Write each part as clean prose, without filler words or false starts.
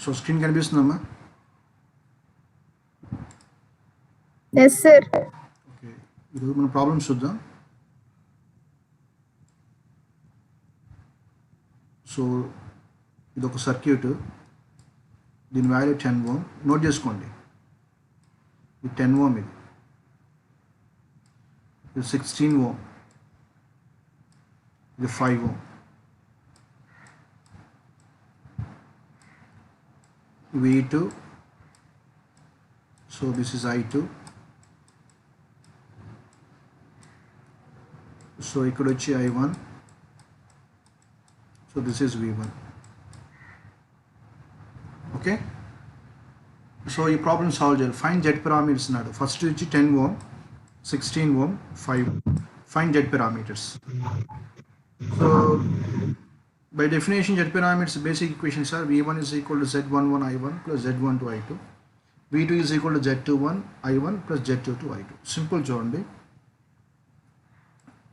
So screen కనిపిస్తుందమ్మా? Yes sir. Okay, ఈరోజు మన ప్రాబ్లమ్స్ చూద్దాం. సో ఇది ఒక సర్క్యూట్, దీని వాల్యూ 10 ఓం. నోట్ చేసుకోండి, ఇది 10 ఓం, ఇది 16 ఓం, ఇది 5 ఓం, V2. So this is I2. So ఇక్కడ వచ్చి I1. So this is V1. Okay, so ఈ ప్రాబ్లమ్ సాల్వ్ చేయాలి. ఫైన్ జెడ్ పారామీటర్స్ అన్నాడు. ఫస్ట్ వచ్చి 10 ohm, 16 ohm, 5 ohm. Fine Z parameters. So by definition Z parameters basic equations are V1 is equal to Z11 I1 plus Z12 I2. V2 is equal to Z21 I1 plus Z22 I2. Simple చూడండి,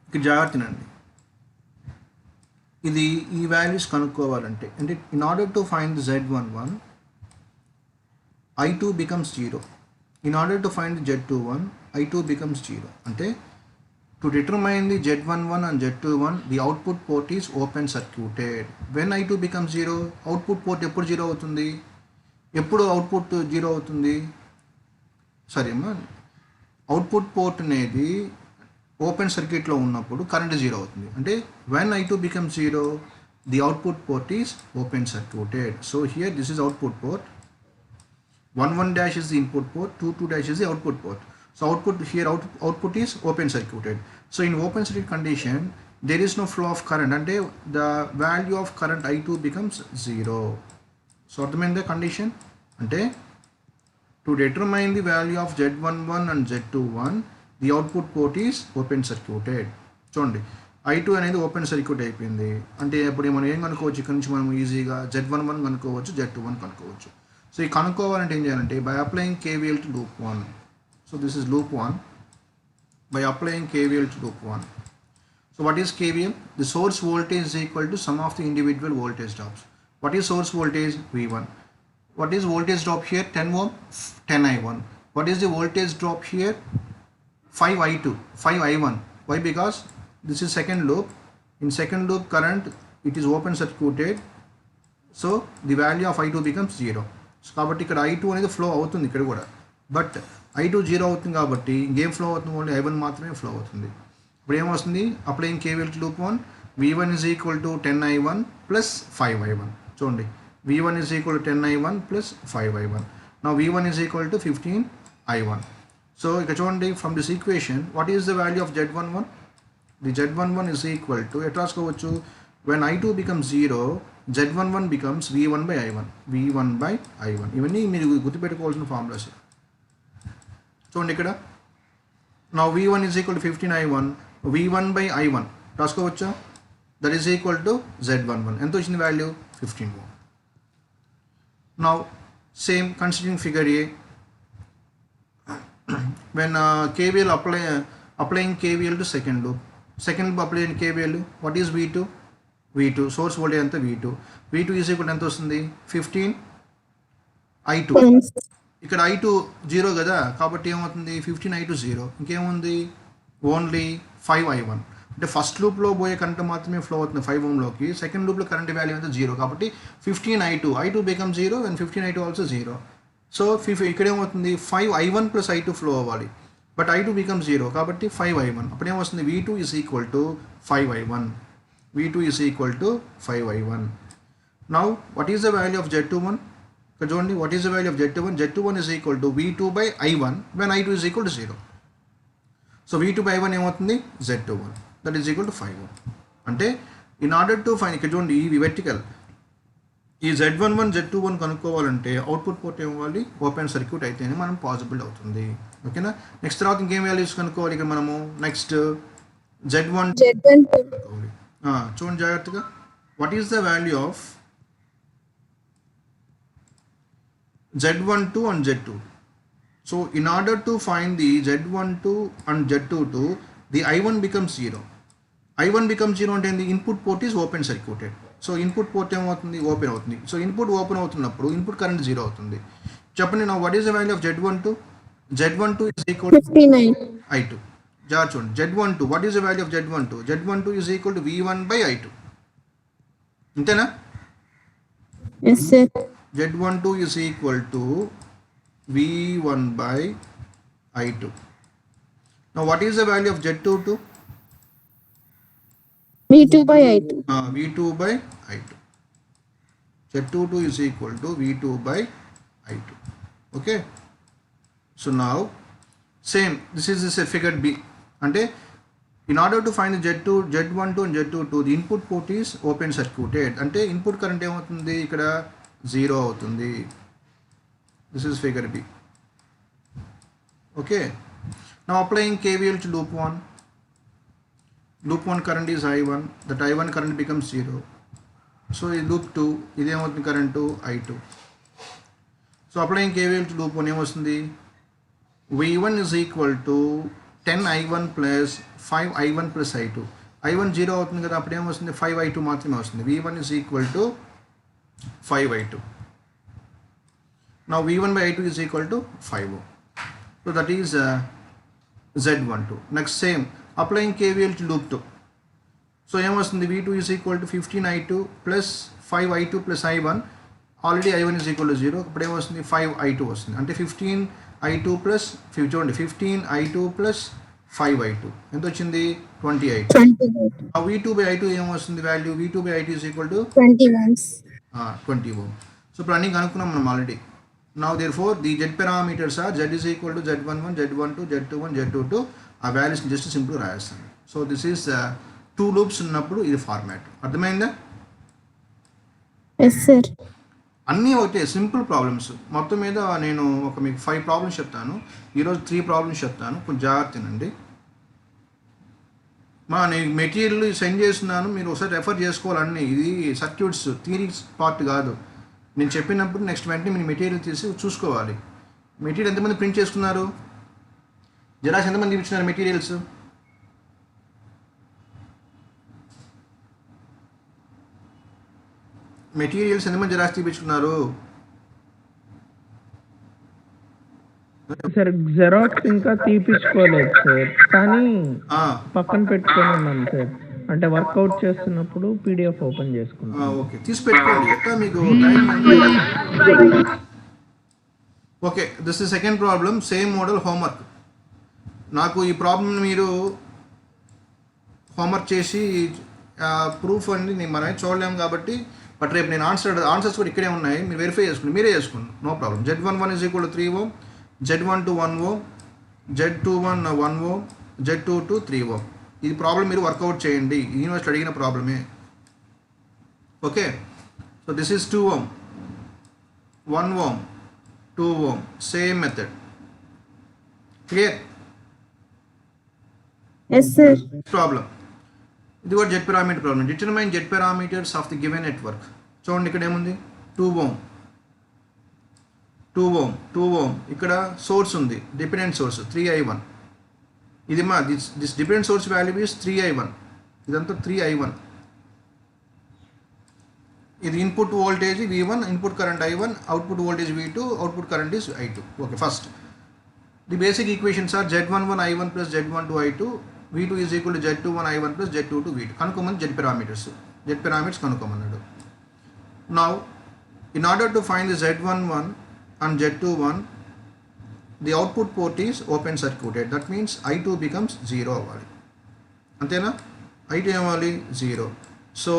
ఇక్కడ జాగ్రత్తనండి. ఇది ఈ values కనుక్కోవాలంటే, అంటే in order to find Z11 I2 becomes 0. In order to find Z21 I2 becomes 0. అంటే to determine the Z11 and Z21, the output port is open circuited. When I2 becomes 0, output port ఎప్పుడు 0 అవుతుంది? ఎప్పుడు output 0 అవుతుంది? సరే అమ్మా, output port అనేది open సర్క్యూట్లో ఉన్నప్పుడు కరెంట్ 0 అవుతుంది. అంటే when I2 becomes 0, the output port is open circuited. So here this is output port. 1 dash is the input port, 2 dash is the output port. So output here, output is open circuited. So in open circuit condition, there is no flow of current, and the value of current I2 becomes 0. So అర్థమైందా condition? అంటే to determine the value of Z11 and Z21, the output port is open circuited. చూడండి, I2 అనేది open circuit అయిపోయింది. అంటే ఇప్పుడు మనం ఏం కనుక్కోవచ్చు? ఇక్కడ నుంచి మనం ఈజీగా Z11 కనుక్కోవచ్చు, Z21 కనుక్కోవచ్చు. సో ఈ కనుక్కోవాలంటే ఏం చేయాలంటే, by applying KVL to loop 1. So this is loop 1. By applying KVL to loop 1. So what is KVL? The source voltage is equal to sum of the individual voltage drops. What is source voltage? V1. What is voltage drop here? 10 ohm, 10 I1. What is the voltage drop here? 5 I2, 5 I1. Why? Because this is second loop. In second loop current, it is open circuited. So the value of I2 becomes 0. So కాబట్టి ఇక్కడ I2 అనేది flow అవుతుంది ఇక్కడ కూడా, but I2 0 అవుతుంది కాబట్టి ఇంకేం flow అవుతుంది? ఓన్లీ I1 మాత్రమే ఫ్లో అవుతుంది. ఇప్పుడు ఏమొస్తుంది? Applying KVL to loop 1, V1 is equal to 10 I1 plus 5 I1. చూడండి, V1 is equal to 10 I1 plus 5 I1. Now V1 is equal to 15 I1. So ఇక చూడండి, from this equation what is the value of Z11? The Z11 is equal to, ఎట్లా రాసుకోవచ్చు? when I2 becomes 0, Z11 becomes V1 by I1. V1 by I1. ఇవన్నీ మీరు గుర్తుపెట్టుకోవాల్సిన formulas. చూడండి ఇక్కడ, నా V1 is equal to 15 I1, V1 by I1 రాసుకోవచ్చా? That is equal to Z11. ఎంత వచ్చింది వాల్యూ? 15 ఓం. నా same considering figure A, when KVL applying KVL to second loop applying KVL, what is V2 source voltage ఎంత? V2 is equal ఎంత వస్తుంది? 15 I2. ఇక్కడ I2 0 కదా, కాబట్టి ఏమవుతుంది? 15 I2 0. ఇంకేముంది? Only 5 I1. అంటే ఫస్ట్ లూప్లో పోయే కరెంట్ మాత్రమే ఫ్లో అవుతుంది 5 ఓంలోకి. సెకండ్ లూప్లో కరెంట్ వాల్యూ అంతా 0, కాబట్టి 15 I2 become 0 and 15 I2 also 0. So ఇక్కడ ఏమవుతుంది? 5 I1 ప్లస్ I2 ఫ్లో అవ్వాలి, బట్ I2 బికమ్ 0 కాబట్టి 5 I1. అప్పుడు ఏమొస్తుంది? V2 is equal to 5 I1. V2 is equal to 5 I1. Now what is the value of Z21? ఇక్కడ చూడండి, what is the value of Z21? Z21 is equal to V2 by I1 when I2 is equal to 0. So V2 by I1 ఏమవుతుంది? Z21. That is equal to 5 ఓం. అంటే in order to find, ఇక్కడ చూడండి ఇవి vertical, ఈ Z11 Z21 కనుక్కోవాలంటే output port ఏమవ్వాలి? Open circuit అయితేనే మనం పాసిబుల్ అవుతుంది. ఓకేనా? నెక్స్ట్ తర్వాత ఇంకేం వాల్యూస్ కనుక్కోవాలి? ఇక్కడ మనము నెక్స్ట్ Z12 కనుక్కోవాలి. చూడండి జాగ్రత్తగా, what is the value of Z12 and Z22? So in order to find the Z12 and Z22, the I1 becomes 0. I1 becomes 0 అంటే the input port is open circuited. So input port ఏమవుతుంది, open అవుతుంది. So input open అవుతున్నప్పుడు input current 0 అవుతుంది. చెప్పండి నా what is the value of Z12? Z12 is equal to 59. I2. జాగ్రత్త చూడండి, Z12 what is the value of Z12? Z12 is equal to V1 by I2. అంతేనా? Yes, sir. Z12 is equal to V1 by I2. Now what is the value of Z22? V2 by I2. V2 by I2. Z22 is equal to V2 by I2. Okay. So now same, this is a figure B. And in order to find the Z12 and Z22, the input port is open circuited. అంటే input current ఏమవుతుంది, ఇక్కడ 0 అవుతుంది. This is figure B. Okay. Now applying KVL to loop 1. Loop 1 current is I1. That I1 current becomes 0. So in loop 2, ఇది ఏమవుతుంది current I2. So applying KVL to loop 1 ఏమొస్తుంది, V1 is equal to 10 I1 plus 5 I1 plus I2. I1 0 అవుతుంది కదా, అప్పుడు ఏమొస్తుంది 5 I2 మాత్రమే వస్తుంది. V1 is equal to 5 I2. Now V1 by I2 is equal to 5. So that is Z12. Next same, applying KVL to loop 2. So ఏమొస్తుంది, V2 is equal to 15 I2 plus 5 I2 plus I1. Already I1 is equal to 0. ఇప్పుడు ఏమొస్తుంది 5 I2 వస్తుంది. అంటే 15 I2 plus చూడండి 15 I2 plus 5 I2 ఎంత వచ్చింది 20 I2. 28. V2 by I2 ఏమొస్తుంది value, V2 by I2 is equal to 20 ohms. 20 ohm. So ఇప్పుడు అన్నీ కనుక్కున్నాం మనం already. Now therefore the Z parameters are Z is equal to Z11, Z12, Z21, Z22. ఆ values just simple రాయేస్తాను. So this is 2 loops ఉన్నప్పుడు ఇది format. అర్థమైందా? Yes, sir. అన్నీ ఒకటే సింపుల్ ప్రాబ్లమ్స్. మొత్తం మీద నేను మీకు 5 ప్రాబ్లమ్స్ చెప్తాను. ఈరోజు 3 ప్రాబ్లమ్స్ చెప్తాను, కొంచెం జాగ్రత్తనండి. నేను మెటీరియల్ సెండ్ చేస్తున్నాను, మీరు ఒకసారి రెఫర్ చేసుకోవాలన్నీ. ఇది సర్క్యూట్స్ థియరీ పార్ట్ కాదు. నేను చెప్పినప్పుడు నెక్స్ట్ వెంటనే మీరు మెటీరియల్ తీసి చూసుకోవాలి. మెటీరియల్ ఎంతమంది ప్రింట్ చేసుకున్నారు, జెరాక్స్ ఎంతమంది ఇచ్చినారు మెటీరియల్స్? మెటీరియల్స్ ఎంతమంది జెరాక్స్ తీపించుకున్నారు? సార్ జెరాక్స్ ఇంకా తీపించుకోలేదు సార్, కానీ పక్కన పెట్టుకొని ఉన్నాం సార్. అంటే వర్కౌట్ చేస్తున్నప్పుడు పీడిఎఫ్ ఓపెన్ చేసుకున్నాం. ఓకే, తీసి పెట్టుకోండి. ఎట్లా మీకు time? Okay, this is second problem, same model homework. నాకు ఈ ప్రాబ్లమ్ మీరు హోంవర్క్ చేసి ప్రూఫ్ అండి మనమే చూడలేము కాబట్టి, బట్ రేపు నేను ఆన్సర్స్ కూడా ఇక్కడే ఉన్నాయి, మీరు వెరిఫై చేసుకోండి, మీరే చేసుకోండి, no problem. Z11 is equal to 3 ohm, Z12 1 ohm, Z21 1 ohm, Z22 3 ohm. ఇది ప్రాబ్లం మీరు వర్కౌట్ చేయండి, యూనివర్సిటీ అడిగిన ప్రాబ్లమే. Okay, so this is 2 ohm, 1 ohm, 2 ohm, same method. Clear? Yes, sir. Problem ఇది కూడా Z parameter problem. Determine Z parameters of the given network. చూడండి ఇక్కడ ఏముంది, 2 ohm, 2 ohm, 2 ohm. ఇక్కడ సోర్స్ ఉంది, డిపెండెంట్ సోర్స్ 3I1. ఇది this dependent source value is 3I1. ఇదంతా 3I1. ఇది input voltage V1, input current I1, output voltage V2, output current is I2. Okay, first the basic equations are Z11 I1 plus Z12 I2, V2 is equal to Z21 I1 plus Z22 V2. కనుక్కోమని Z parameters కనుక్కోమన్నాడు. Now in order to find the Z11 and Z21, the output port is open circuited. That means I2 becomes 0 అవ్వాలి. అంతేనా? I2 ఏమవ్వాలి 0. So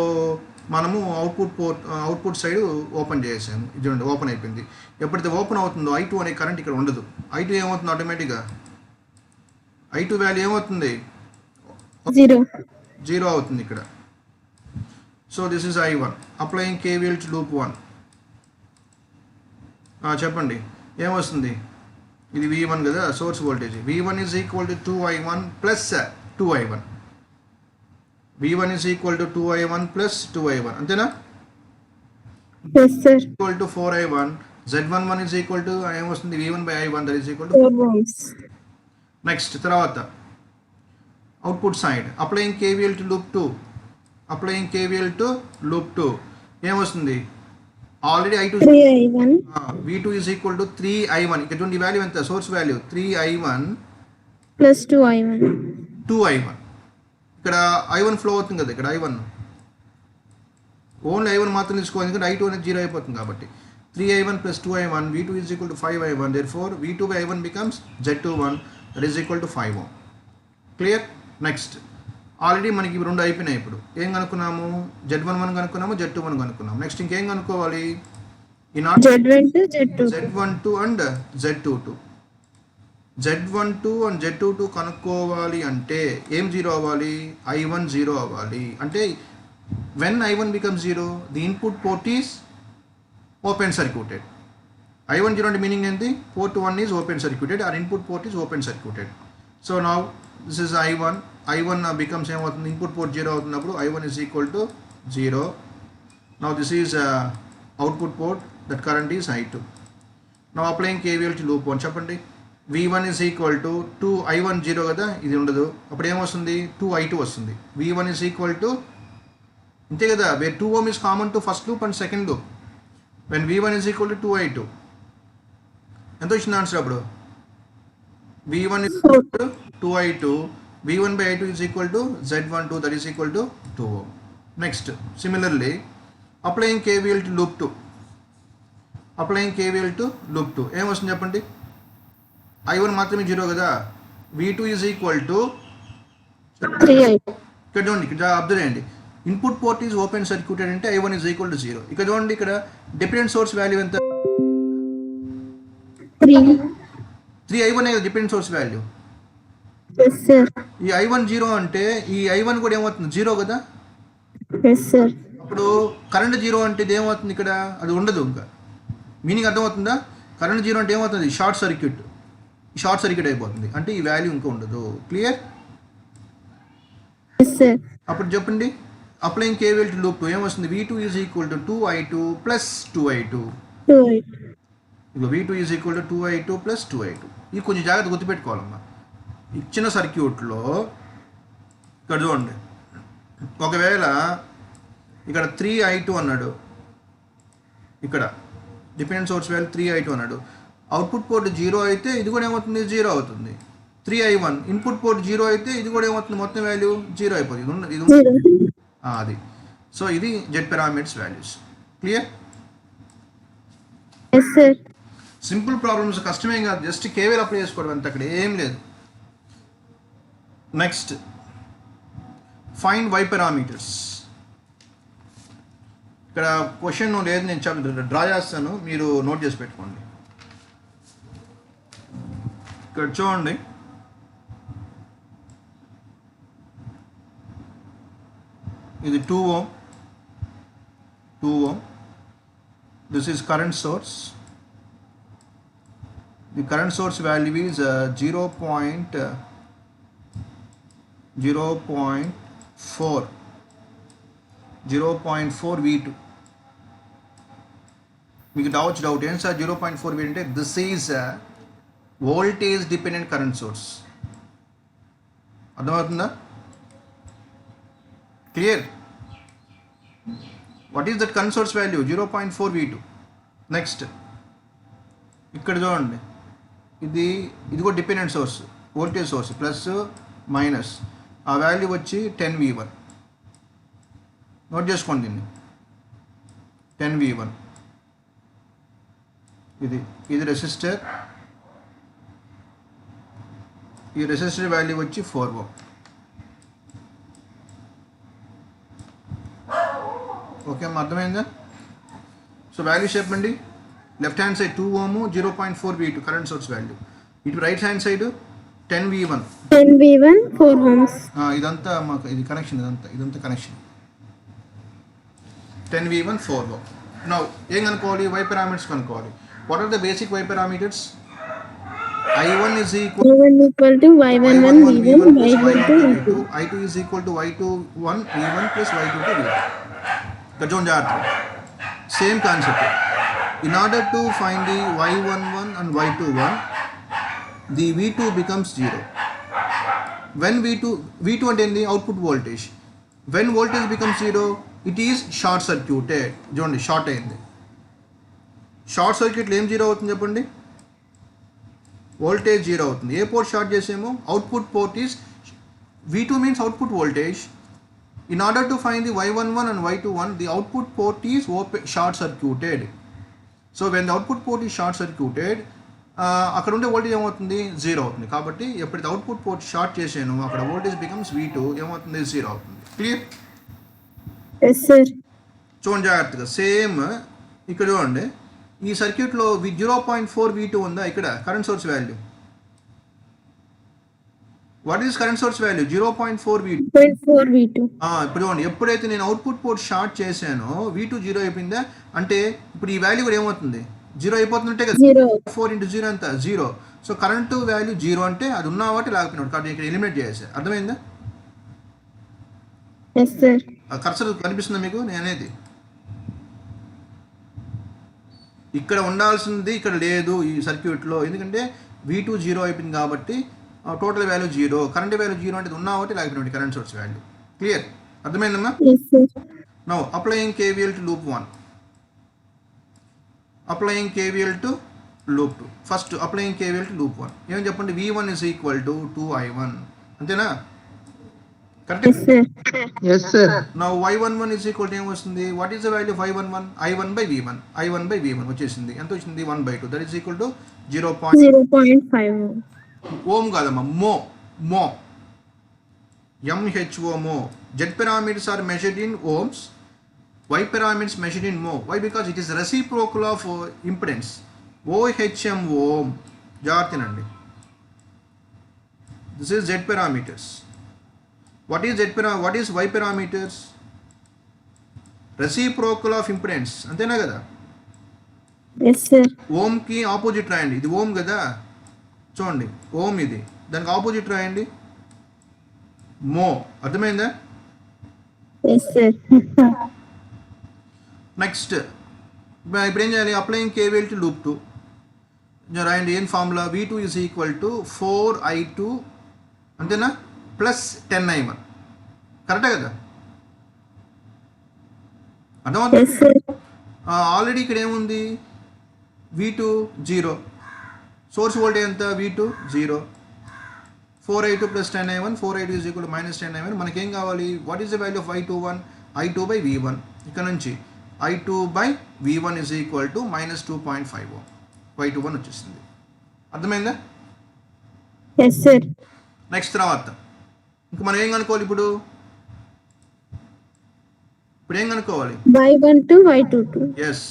మనము output side open చేసాము. ఇది open అయిపోయింది. ఎప్పుడైతే ఓపెన్ అవుతుందో I2 అనే కరెంట్ ఇక్కడ ఉండదు. I2 ఏమవుతుంది ఆటోమేటిక్గా, I2 వాల్యూ ఏమవుతుంది 0 అవుతుంది ఇక్కడ. So this is I1. Applying KVL to loop 1. చెప్పండి ఏమొస్తుంది, ఇది V1 కదా source voltage. V1 is equal to 2I1 plus 2I1. V1 is equal to 2I1 plus 2I1. అంతేనా? Yes, sir. Equal to 4I1. Z11 is equal to ఏమొస్తుంది V1 by I1, that is equal to 4 ohms. Next తర్వాత output side applying KVL to loop 2. Applying KVL to loop 2 ఏమొస్తుంది already I2 3I1 V2 is equal to 3I1. ఇక్కడ చూడండి value ఎంత source value 3I1 plus 2I1. 2I1. ఇక్కడ I1 flow అవుతుంది కదా ఇక్కడ I1 only I1 మాత్రం తీసుకోవాలి ఎందుకంటే I2 అనేది 0 అయిపోతుంది కాబట్టి 3I1 plus 2I1 V2 is equal to 5I1. Therefore V2 by I1 becomes Z21 that is equal to 5 ohm. Clear? Next already మనకి రెండు అయిపోయినాయి. ఇప్పుడు ఏం కనుక్కున్నాము Z11 కనుక్కున్నాము Z21 కనుక్కున్నాము. నెక్స్ట్ ఇంకేం కనుక్కోవాలి Z12 and Z22 and Z22 కనుక్కోవాలి అంటే ఏం జీరో అవ్వాలి I1 జీరో అవ్వాలి. అంటే when I1 becomes 0 the input port is open circuited. I1 0 అంటే మీనింగ్ ఏంటి port 1 is open circuited or input port is open circuited. So now this is I1 becomes ఏమవుతుంది input port 0 అవుతున్నప్పుడు I1 is equal to 0. Now this is output port, that current is I2. Now applying KVL to loop 1 చెప్పండి V1 is equal to 2 I1 0 కదా ఇది ఉండదు అప్పుడు ఏమొస్తుంది 2 I2 వస్తుంది. V1 is equal to అంతే కదా where 2 ohm is common to first loop and second loop. When V1 is equal to 2I2 ఎంత వచ్చింది ఆన్సర్ అప్పుడు V1 is equal to 2I2 V1 by I2 is equal to Z12 that is equal to 2 ohm. Next similarly applying KVL to loop 2 ఏం వస్తుంది చెప్పండి I1 మాత్రమే 0 కదా V2 is equal to 3I2. ఇక్కడ చూడండి ఇక్కడ అబ్జర్వ్ చేయండి input port is open circuited అంటే I1 is equal to 0. ఇక్కడ చూడండి ఇక్కడ డిపెండెంట్ సోర్స్ వాల్యూ ఎంత 3I1 అనేది dependent source value. Yes sir. ఈ I1 0 అంటే ఈ I1 కూడా ఏమవుతుంది 0 కదా. Yes sir. అప్పుడు కరెంట్ 0 అంటే ఇది ఏమవుతుంది ఇక్కడ అది ఉండదు. ఇంకా మీనింగ్ అర్థమవుతుందా కరెంట్ 0 అంటే ఏమవుతుంది షార్ట్ సర్క్యూట్ అయిపోతుంది అంటే ఈ వాల్యూ ఇంకా ఉండదు. క్లియర్? Yes sir. అప్పుడు చెప్పండి అప్లయింగ్ KVL టు లూప్ 2 ఏమొస్తుంది V2 is equal to 2I2 plus 2I2. 2I2. ఇక V2 is equal to 2I2 plus 2I2. ఇది కొంచెం జాగ్రత్త గుర్తుపెట్టుకోవాలమ్మా. ఇచ్చిన సర్క్యూట్లో ఇక్కడ చూడండి ఒకవేళ ఇక్కడ 3I2 అన్నాడు ఇక్కడ డిపెండెంట్ సోర్స్ వాల్యూ 3I2 అన్నాడు అవుట్పుట్ పోర్ట్ 0 అయితే ఇది కూడా ఏమవుతుంది 0 అవుతుంది. 3I1 ఇన్పుట్ పోర్ట్ 0 అయితే ఇది కూడా ఏమవుతుంది మొత్తం వాల్యూ 0 అయిపోతుంది. ఇది అది సో ఇది Z parameters values. Clear? Yes sir. Simple problems కష్టమేం కాదు జస్ట్ కేవీఎల్ అప్లై చేసుకోవడం అంత అక్కడ ఏం లేదు. Next find Y parameters. ఇక్కడ క్వశ్చన్ లేదు నేను డ్రా చేస్తాను మీరు నోట్ చేసి పెట్టుకోండి. ఇక్కడ చూడండి ఇది 2 ohm. This is current source. The current source value is 0.4 V2. మీకు డౌట్ ఏంటి సార్ 0.4 V అంటే this is voltage dependent current source. అర్థమవుతుందా? Clear? What is that current source value 0.4 V2. Next ఇక్కడ చూడండి ఇది కూడా dependent source voltage source plus minus ఆ value వచ్చి 10 V1. నోట్ చేసుకోండి దీన్ని 10 V1. ఇది రెసిస్టర్ ఈ రెసిస్టర్ వాల్యూ వచ్చి 4 ohm. ఓకే అమ్మా అర్థమైందా? సో వాల్యూ చెప్పండి left hand side 2 ohm 0.4 V2 current source value. ఇటు right hand side 10 V1 4 ohms. ఇదంతా మాకు ఇది కనెక్షన్ ఇదంతా కనెక్షన్ 10 V1 4 ohm. నౌ ఏం కనుక్కోవాలి వై పారామీటర్స్ కనుక్కోవాలి. What are the basic Y parameters? I1 is equal to Y11 V1 Y12 V2. I2 is equal to Y21 V1 plus Y22 V2. ఇక్కడ చూడండి జాగ్రత్త same concept. In order to find the Y11 and Y21 the V2 becomes 0. When V2 అంటే ఏంటి output voltage. When voltage becomes zero it is short circuited. చూడండి short అయింది. Short సర్క్యూట్లో ఏం zero అవుతుంది చెప్పండి? వోల్టేజ్ జీరో అవుతుంది. ఏ పోర్ట్ షార్ట్ చేసాము? Output port is V2 means output voltage. In order to find the Y11 and Y21, the output port is short circuited. So when the output port is short circuited, అక్కడ ఉండే voltage ఏమవుతుంది? Zero అవుతుంది. కాబట్టి ఎప్పుడైతే output port short చేసాను అక్కడ voltage becomes V2 ఏమవుతుంది? Zero అవుతుంది. క్లియర్? Yes sir. చూడండి జాగ్రత్తగా. సేమ్ ఇక్కడ చూడండి, ఈ సర్క్యూట్లో 0.4 V2 ఉందా? ఇక్కడ current source value. What is current source value? 0.4 V2. ఇప్పుడు చూడండి, ఎప్పుడైతే నేను అవుట్పుట్ పోర్ట్ షార్ట్ చేశానో V2 జీరో అయిపోయిందా? అంటే ఇప్పుడు ఈ వాల్యూ కూడా ఏమవుతుంది? జీరో అయిపోతుందంటే కదా. 4 × 0 అంతా zero. So current value zero అంటే అది ఉన్న వాటి లేకపోయినాడు కాబట్టి ఇక్కడ ఎలిమినేట్ చేసా. అర్థమైందా? కర్సర్ కనిపిస్తుందా మీకు నేను అనేది? ఇక్కడ ఉండాల్సింది ఇక్కడ లేదు ఈ సర్క్యూట్లో. ఎందుకంటే V2 జీరో అయిపోయింది కాబట్టి total value zero. Current value zero అంటే ఉన్న ఒకటి లేకపోయినట్టు కరెంట్ సోర్స్ వాల్యూ. క్లియర్? అర్థమైందమ్మా? Now applying KVL to loop 1. Applying KVL to loop 2. First applying KVL to loop 1 ఏమని చెప్పండి? V1 is equal to 2I1. అంతేనా? Correct? Now Y11 is equal to ఏమొస్తుంది? What is the value of I11? I1/V1. I1/V1 వచ్చేసింది. ఎంత వచ్చింది? 1/2. That is equal to 0.5 ఓం కాదమ్మా, మో MHO మో. Z parameters are measured in ohms, Y parameters measured in mho. Why? Because it is reciprocal of impedance. OHM ohm. జాగ్రత్తనండి. This is Z parameters. What is Y parameters? Reciprocal of impedance. అంతేనా కదా? Ohm కి opposite రాయండి. ఇది ohm కదా, చూడండి ohm ఇది, దానికి opposite రాయండి మో. అర్థమైందా? నెక్స్ట్ ఇప్పుడు ఏం చేయాలి? అప్లయింగ్ KVL టు లూప్ 2 రాయండి. ఏం formula? V2 is equal to 4I2 అంతేనా ప్లస్ 10I1. కరెక్టే కదా? అర్థమవుతుంది? ఆల్రెడీ ఇక్కడ ఏముంది? V2 zero. సోర్స్ వోల్టేజ్ ఎంత? V2 zero. 4I2 plus 10I1. 4I2 is equal to minus 10I1. మనకేం కావాలి? What is the value of I21? I2/V1. ఇక్కడ నుంచి I2/V1 is equal to minus 2.5 ohm. Y21 వచ్చేసింది. అర్థమైందా? నెక్స్ట్ తర్వాత ఇంకా మనం ఏం కనుక్కోవాలి? ఇప్పుడు ఏం కనుక్కోవాలి? Y12, yes,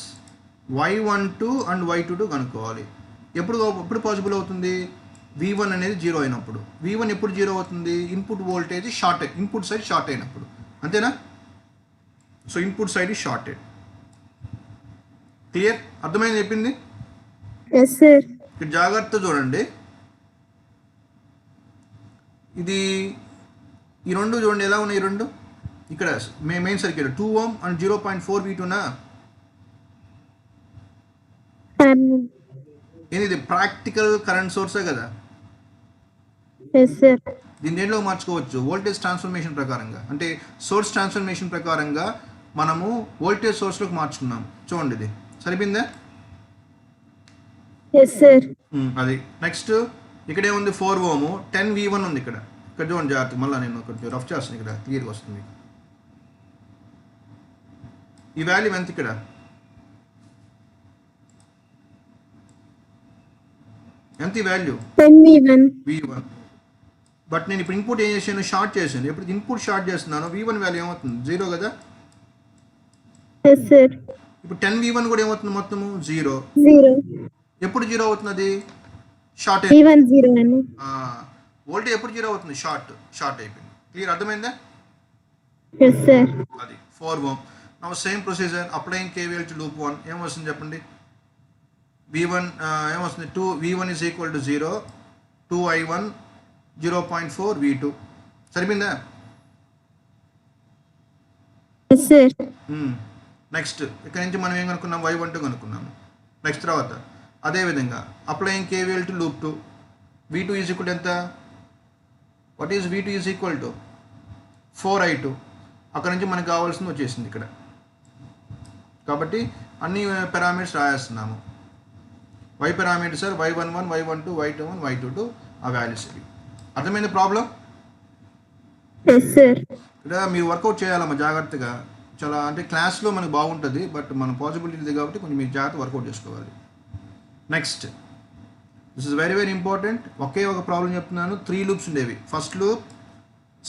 Y12 and Y22 కనుక్కోవాలి. ఎప్పుడు పాసిబుల్ అవుతుంది? V1 అనేది జీరో అయినప్పుడు. V1 ఎప్పుడు జీరో అవుతుంది? Input voltage input side short అయినప్పుడు. అంతేనా? So input side is shorted. Clear? అర్థమైంది చెప్పింది? ఇక్కడ జాగ్రత్త చూడండి. ఇది ఈ రెండు చూడండి ఎలా ఉన్నాయి. ఈ రెండు ఇక్కడ మెయిన్ సర్క్యూట్ 2 ohm అండ్ 0.4 V2నా. ఇది ప్రాక్టికల్ కరెంట్ సోర్సే కదా. దీన్ని దేంట్లో మార్చుకోవచ్చు? వోల్టేజ్ ట్రాన్స్ఫర్మేషన్ ప్రకారంగా, అంటే సోర్స్ ట్రాన్స్ఫర్మేషన్ ప్రకారంగా మనము వోల్టేజ్ సోర్స్లోకి మార్చుకున్నాం. చూడండి ఇది సరిపోయిందా? అది. నెక్స్ట్ ఇక్కడ ఏముంది? 4 ohm 10 V1 ఉంది. ఇక్కడ చూడండి జాగ్రత్త. మళ్ళీ నేను కొంచెం రఫ్ చేస్తాను, ఇక్కడ క్లియర్గా వస్తుంది. ఈ వాల్యూ ఎంత? ఇక్కడ ఎంత ఈ వాల్యూ? 10 V1. బట్ నేను ఇప్పుడు ఇన్పుట్ ఏం చేశాను? షార్ట్ చేశాను. ఎప్పుడు ఇన్పుట్ షార్ట్ చేస్తున్నాను V1 వాల్యూ ఏమవుతుంది? జీరో కదా. ఇప్పుడు 10 V1 కూడా ఏమవుతుంది? మొత్తము జీరో. ఎప్పుడు జీరో అవుతుంది? షార్ట్ వోల్టేజ్ ఎప్పుడు జీరో అవుతుంది? షార్ట్ అయిపోయింది. క్లియర్? అర్థమైందా? అది 4 ohm. Now same procedure applying KVL to loop 1. ఏమొస్తుంది చెప్పండి? V1 ఏమొస్తుంది? V1 is equal to 0, 2I1, 0.4 V2. సరిపోయిందా? నెక్స్ట్ ఇక్కడ నుంచి మనం ఏం కనుక్కున్నాం? Y12 కనుక్కున్నాము. నెక్స్ట్ తర్వాత అదేవిధంగా applying KVL to loop 2. V2 is equal to ఎంత? What is V2 is equal to 4I2. అక్కడ నుంచి మనకు కావాల్సింది వచ్చేసింది ఇక్కడ. కాబట్టి అన్ని పారామీటర్స్ రాయేస్తున్నాము. y parameters sir y11 y12 y21 y22 ఆ వాల్యూస్ ఇవి. అర్థమైంది ప్రాబ్లం? Yes, sir. ఇక్కడ మీరు వర్కౌట్ చేయాలమ్మా జాగ్రత్తగా. చాలా అంటే క్లాస్లో మనకు బాగుంటుంది, బట్ మన పాసిబిలిటీ ఉంది కాబట్టి కొంచెం మీరు జాగ్రత్త వర్కౌట్ చేసుకోవాలి. Next, this is very very important. ఒకే ఒక ప్రాబ్లం చెప్తున్నాను. 3 లూప్స్ ఉండేవి. First loop,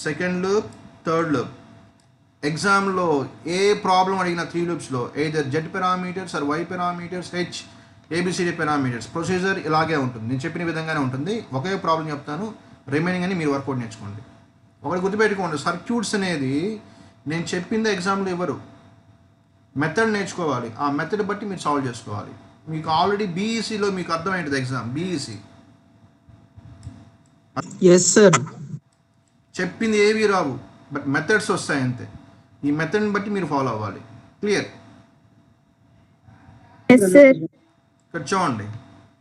second loop, third loop. ఎగ్జామ్లో ఏ ప్రాబ్లం అడిగిన 3 లూప్స్లో either Z parameters or Y parameters, H ABCD parameters, procedure ఇలాగే ఉంటుంది. నేను చెప్పిన విధంగానే ఉంటుంది. ఒకే ప్రాబ్లం చెప్తాను, రిమైనింగ్ అని మీరు వర్కౌట్ నేర్చుకోండి. ఒకటి గుర్తుపెట్టుకోండి, సర్క్యూట్స్ అనేది నేను చెప్పిందే ఎగ్జామ్లో ఇవ్వరు. మెథడ్ నేర్చుకోవాలి. ఆ మెథడ్ బట్టి మీరు సాల్వ్ చేసుకోవాలి. మీకు ఆల్రెడీ బీఈసీలో మీకు అర్థమైంటుంది ఎగ్జామ్. BEC yes sir. చెప్పింది ఏవి రావు, బట్ మెథడ్స్ వస్తాయి అంతే. ఈ మెథడ్ని బట్టి మీరు ఫాలో అవ్వాలి. క్లియర్? Yes, sir. ఇక్కడ చూడండి,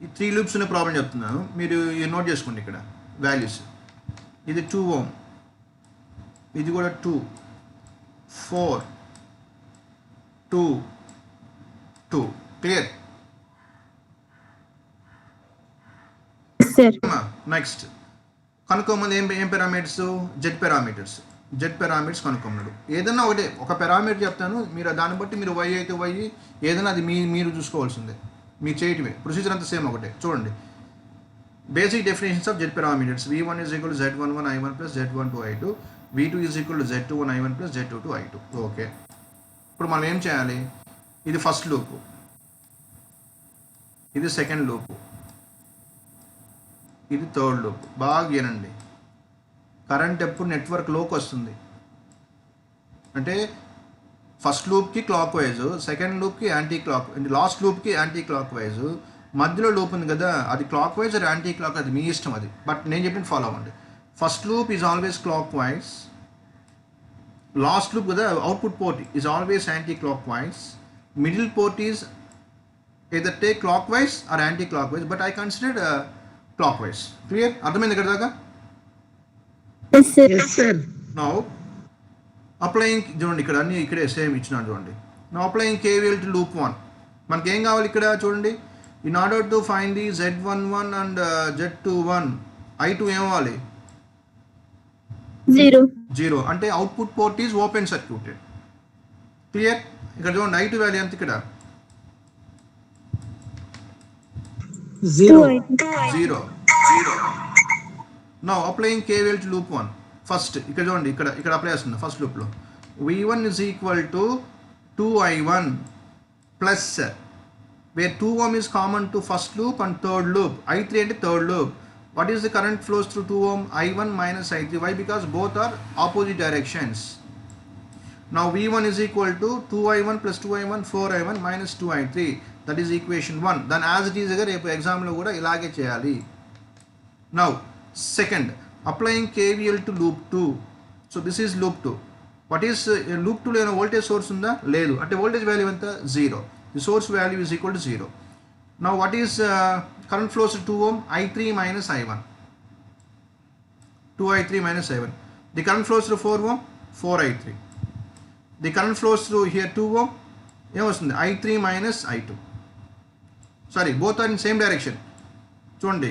ఈ 3 లూప్స్ ఉన్న ప్రాబ్లం చెప్తున్నాను, మీరు నోట్ చేసుకోండి. ఇక్కడ వాల్యూస్, ఇది 2 ohm, ఇది కూడా 2, 4, 2, 2. క్లియర్? Yes, sir. నెక్స్ట్ కనుక్కోమని ఏం parameters? Z parameters. Z parameters కనుక్కోమన్నాడు. ఏదైనా ఒకటే, ఒక పారామీటర్ చెప్తాను, మీరు దాన్ని బట్టి మీరు వై అయితే వై, ఏదైనా అది మీరు చూసుకోవాల్సిందే, మీరు చేయటమే. ప్రొసీజర్ అంతా సేమ్ ఒకటే. చూడండి, basic definitions of Z parameters. v1 is equal to z11 i1 plus z12 i2, v2 is equal to z21 i1 plus z22 i2. Okay, ఇప్పుడు మనం ఏం చేయాలి? ఇది ఫస్ట్ లూపు, ఇది సెకండ్ లూపు, ఇది థర్డ్ లూప్. బాగా వినండి, కరెంట్ ఎప్పుడు నెట్వర్క్లోకి వస్తుంది అంటే ఫస్ట్ లూప్కి క్లాక్ వైజ్, సెకండ్ లూప్కి యాంటీ క్లాక్, లాస్ట్ లూప్కి యాంటీ క్లాక్ వైజ్, మధ్యలో లూప్ ఉంది కదా అది clockwise or anti clock, అది మీ ఇష్టం అది. బట్ నేను చెప్పిన ఫాలో అవ్వండి. First loop is always clockwise, last loop కదా output port is always anti clock wise, middle port is either take clockwise or anti-clockwise, but I considered clockwise. Clear? అర్థమైంది ఇక్కడ దాకా? Yes, sir. Yes sir. Now applying, చూడండి ఇక్కడ అన్ని ఇక్కడే same ఇచ్చినాడు చూడండి. Now applying KVL to loop 1. మనకి ఏం కావాలి ఇక్కడ చూడండి, in order to find the Z11 and Z21 I2 ఏం అవ్వాలి? 0 అంటే output port is open circuited. Clear? ఇక్కడ చూడండి I2 వాల్యూ ఎంత ఇక్కడ? 0. Now applying KVL to loop 1. First ఇక్కడ చూడండి, ఇక్కడ అప్లై చేస్తుంది ఫస్ట్ లూప్లో. v1 is equal to 2i1 plus, where 2 ohm is common to first loop and third loop. i3 అంటే third loop. What is the current flows through 2 ohm? i1 minus i3. Why? Because both are opposite directions. Now v1 is equal to 2i1 plus 2i1 4i1 minus 2i3. That is equation 1. Then as it is again రేపు ఎగ్జామ్లో కూడా ఇలాగే చేయాలి. Now second, applying KVL to loop 2. So this is loop 2. What is loop 2 లో voltage source ఉందా? లేదు. అంటే voltage value ఎంత? 0. The source value is equal to 0. Now what is current flows to 2 ohm? i3 minus i1. 2i3 minus i1. The current flows to 4 ohm? 4i3. The current flows through here 2 ohm. ఏమొస్తుంది? i3 minus i2. Sorry, both are in same direction. చూడండి,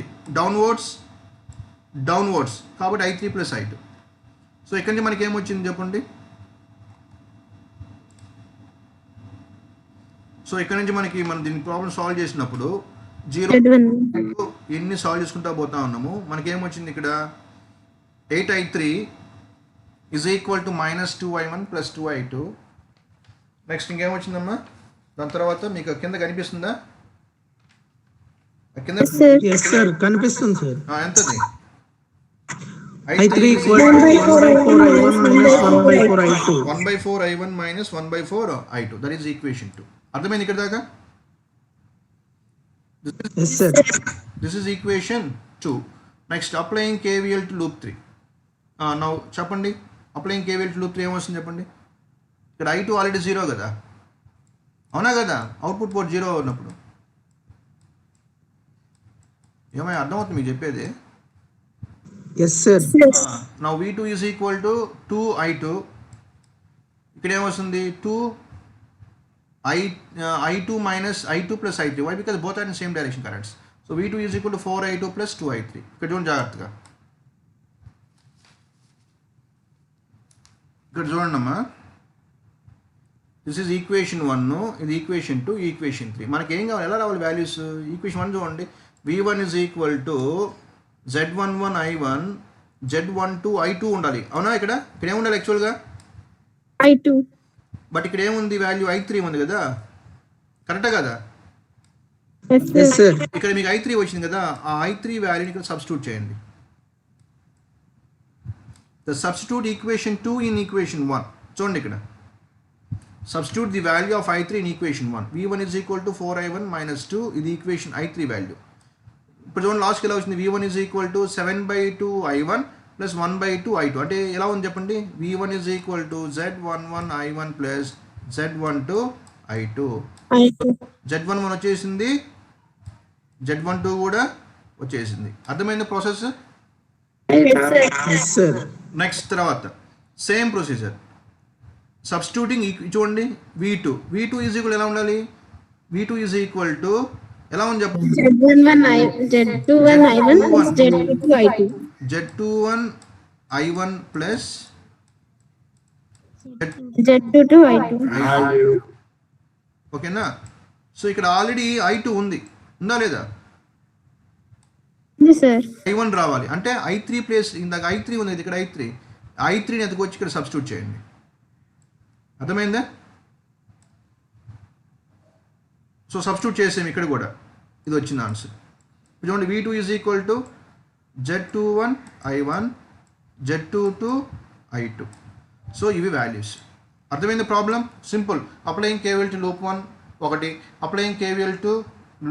downwards కాబట్టి i3 plus i2. So ఇక్కడి నుంచి మనకి ఏమొచ్చింది చెప్పండి? So ఇక్కడ నుంచి మనకి మనం దీని ప్రాబ్లం సాల్వ్ చేసినప్పుడు 0 ఎన్ని సాల్వ్ చేసుకుంటా పోతా ఉన్నాము. మనకి ఏమొచ్చింది ఇక్కడ? 8i3 is equal to minus 2i1 plus 2i2. Next ఇంకేమొచ్చిందమ్మా? దాని తర్వాత మీకు కింద కనిపిస్తుందా? కింద ఎస్ సార్ కనిపిస్తుంది సార్. ఎంతది? i3 equal to 1/4i1 minus 1/4i2. 1/4i1 minus 1/4i2. That is equation 2. అర్థమైంది ఇక్కడ దాకా? Yes sir. This is equation 2. Next, applying KVL to loop 3. Now చెప్పండి, applying KVL to loop 3 ఏమొస్తుంది చెప్పండి? ఇక్కడ i2 ఆల్రెడీ 0 కదా, అవునా కదా? అవుట్పుట్ పోర్ట్ 0 ఉన్నప్పుడు ఏమైనా అర్థమవుతుంది మీకు చెప్పేది? Yes sir. Now v2 is equal to 2i2 ఇక్కడ ఏమొస్తుంది 2 minus I2 plus I3. Why? Because both are in same direction currents. So V2 is equal to 4I2 plus 2I3. ఇక్కడ చూడండి జాగ్రత్తగా, ఇక్కడ చూడండి అమ్మా, దిస్ ఈజ్ ఈక్వేషన్ 1, ఇది equation 2, equation 3. మనకి ఏం కావాలి, ఎలా రావాలి వాల్యూస్? ఈక్వేషన్ 1 చూడండి, V1 is equal to Z11 I1 Z12 I2 ఉండాలి, అవునా? ఇక్కడ ఏముండాలి యాక్చువల్గా I2. బట్ ఇక్కడ ఏముంది, వాల్యూ I3 ఉంది కదా, కరెక్టా కదా? Yes sir. ఇక్కడ మీకు I3 వచ్చింది కదా, ఆ I3 వాల్యూని ఇక్కడ సబ్స్టిట్యూట్ చేయండి. The substitute equation 2 in equation 1. చూడండి ఇక్కడ, substitute the value of I3 in equation 1. V1 is equal to 4I1 minus 2, ఇది ఈక్వేషన్ I3 వాల్యూ. ఇప్పుడు చూడండి లాస్ట్కి ఎలా వచ్చింది, V1 is equal to 7/2 I1 plus 1/2 I2. అంటే ఎలా ఉంది చెప్పండి, V1 is equal to Z11 I1 plus Z12 I2. Z11 వచ్చేసింది, Z12 కూడా వచ్చేసింది. అర్థమైంది ప్రాసెస్? Yes sir. నెక్స్ట్ తర్వాత సేమ్ ప్రొసీజర్, సబ్స్టిట్యూటింగ్. చూడండి V2 ఈజ్ ఈక్వల్ ఎలా ఉండాలి, V2 ఈజ్ ఈక్వల్ టు ఎలా ఉంది చెప్పండి, Z21 I1 plus Z22 I2. Z21 I1 plus Z22 I2. ఓకేనా? సో ఇక్కడ ఆల్రెడీ I2 ఉందా లేదా? Yes sir. I1 రావాలి అంటే I3 ప్లేస్, ఇందాక I3 ఉంది, ఇక్కడ I3ని ఎత్తుకొచ్చి ఇక్కడ సబ్స్టిట్యూట్ చేయండి. అర్థమైందా? సో సబ్స్టిట్యూట్ చేసాము ఇక్కడ కూడా, ఇది వచ్చింది ఆన్సర్. చూడండి, V2 is equal to Z21 I1 Z22 I2. So ఇవి వాల్యూస్. అర్థమైంది problem? Simple. Applying KVL to loop 1 ఒకటి, applying KVL to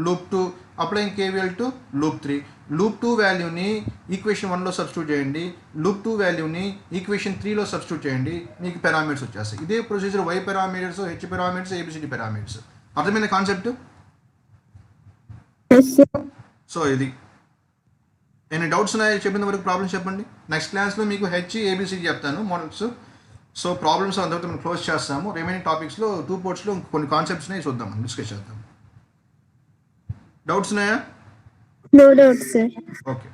loop 2, applying KVL to loop 3. Loop 2 వాల్యూని ఈక్వేషన్ 1లో సబ్స్టిట్యూట్ చేయండి, లూప్ 2 వాల్యూని ఈక్వేషన్ 3లో సబ్స్టిట్యూట్ చేయండి, మీకు parameters వచ్చేస్తాయి. ఇదే procedure Y parameters, H parameters, ABCD parameters. అర్థమైన కాన్సెప్ట్? Yes sir. సో ఇది ఎన్ని డౌట్స్ ఉన్నాయో చెప్పిన వరకు ప్రాబ్లమ్స్ చెప్పండి. నెక్స్ట్ క్లాస్లో మీకు ABCD చెప్తాను మోడల్స్. సో ప్రాబ్లమ్స్ అందరితో మనం క్లోజ్ చేస్తాము. రిమైనింగ్ టాపిక్స్లో 2 పార్ట్స్లో కొన్ని కాన్సెప్ట్స్ని చూద్దాం, డిస్కస్ చేద్దాం. డౌట్స్ ఉన్నాయా? No doubt sir. ఓకే.